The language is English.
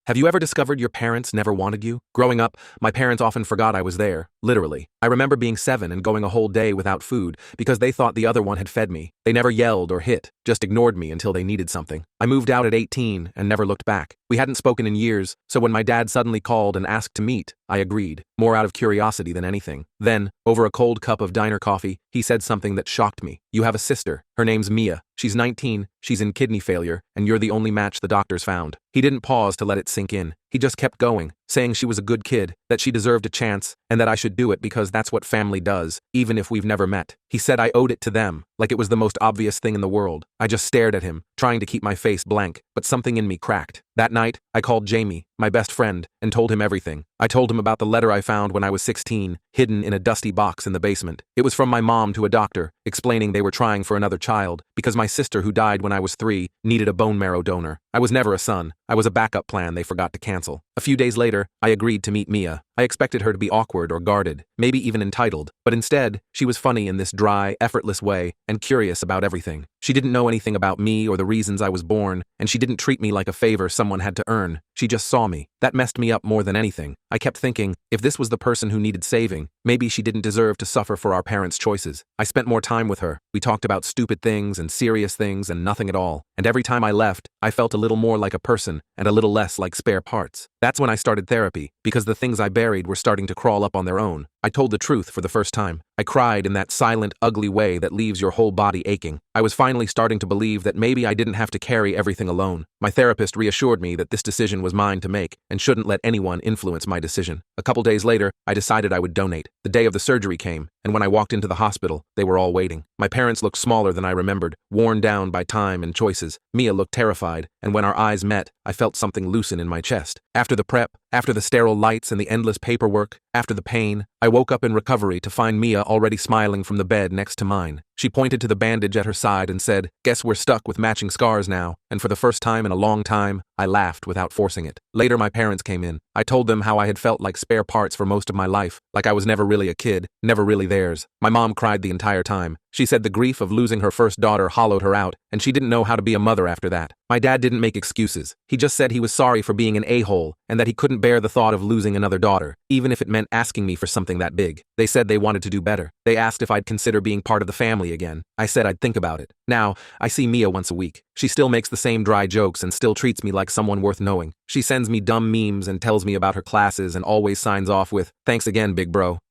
Have you ever discovered your parents never wanted you? Growing up, my parents often forgot I was there, literally. I remember being 7 and going a whole day without food because they thought the other one had fed me. They never yelled or hit, just ignored me until they needed something. I moved out at 18 and never looked back. We hadn't spoken in years, so when my dad suddenly called and asked to meet, I agreed, more out of curiosity than anything. Then, over a cold cup of diner coffee, he said something that shocked me. You have a sister. Her name's Mia. She's 19, she's in kidney failure, and you're the only match the doctors found. He didn't pause to let it sink in. He just kept going, saying she was a good kid, that she deserved a chance, and that I should do it because that's what family does, even if we've never met. He said I owed it to them, like it was the most obvious thing in the world. I just stared at him, trying to keep my face blank, but something in me cracked. That night, I called Jamie, my best friend, and told him everything. I told him about the letter I found when I was 16, hidden in a dusty box in the basement. It was from my mom to a doctor, explaining they were trying for another child, because my sister, who died when I was 3, needed a bone marrow donor. I was never a son. I was a backup plan they forgot to cancel. A few days later, I agreed to meet Mia. I expected her to be awkward or guarded, maybe even entitled, but instead, she was funny in this dry, effortless way and curious about everything. She didn't know anything about me or the reasons I was born, and she didn't treat me like a favor someone had to earn. She just saw me. That messed me up more than anything. I kept thinking, if this was the person who needed saving, maybe she didn't deserve to suffer for our parents' choices. I spent more time with her. We talked about stupid things and serious things and nothing at all. And every time I left, I felt a little more like a person and a little less like spare parts. That's when I started therapy, because the things I buried were starting to crawl up on their own. I told the truth for the first time. I cried in that silent, ugly way that leaves your whole body aching. I was finally starting to believe that maybe I didn't have to carry everything alone. My therapist reassured me that this decision was mine to make and shouldn't let anyone influence my decision. A couple days later, I decided I would donate. The day of the surgery came, and when I walked into the hospital, they were all waiting. My parents looked smaller than I remembered, worn down by time and choices. Mia looked terrified, and when our eyes met, I felt something loosen in my chest. After the prep, after the sterile lights and the endless paperwork, after the pain, I woke up in recovery to find Mia already smiling from the bed next to mine. She pointed to the bandage at her side and said, "Guess we're stuck with matching scars now," and for the first time in a long time, I laughed without forcing it. Later, my parents came in. I told them how I had felt like spare parts for most of my life, like I was never really a kid, never really theirs. My mom cried the entire time. She said the grief of losing her first daughter hollowed her out, and she didn't know how to be a mother after that. My dad didn't make excuses. He just said he was sorry for being an a-hole, and that he couldn't bear the thought of losing another daughter, even if it meant asking me for something that big. They said they wanted to do better. They asked if I'd consider being part of the family again. I said I'd think about it. Now, I see Mia once a week. She still makes the same dry jokes and still treats me like someone worth knowing. She sends me dumb memes and tells me about her classes and always signs off with, "Thanks again, big bro."